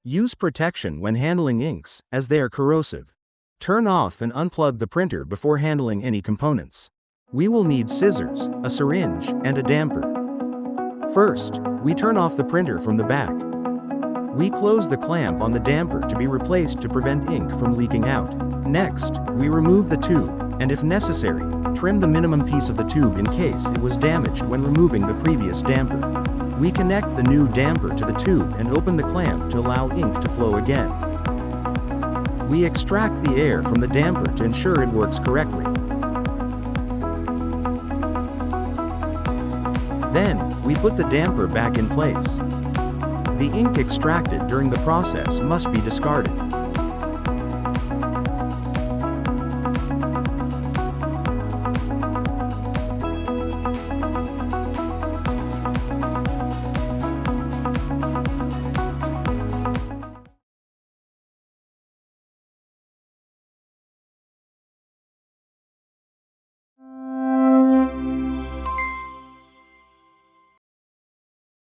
Use protection when handling inks, as they are corrosive. Turn off and unplug the printer before handling any components. We will need scissors, a syringe, and a damper. First, we turn off the printer from the back. We close the clamp on the damper to be replaced to prevent ink from leaking out. Next, we remove the tube, and if necessary, trim the minimum piece of the tube in case it was damaged when removing the previous damper. We connect the new damper to the tube and open the clamp to allow ink to flow again. We extract the air from the damper to ensure it works correctly. Then, we put the damper back in place. The ink extracted during the process must be discarded.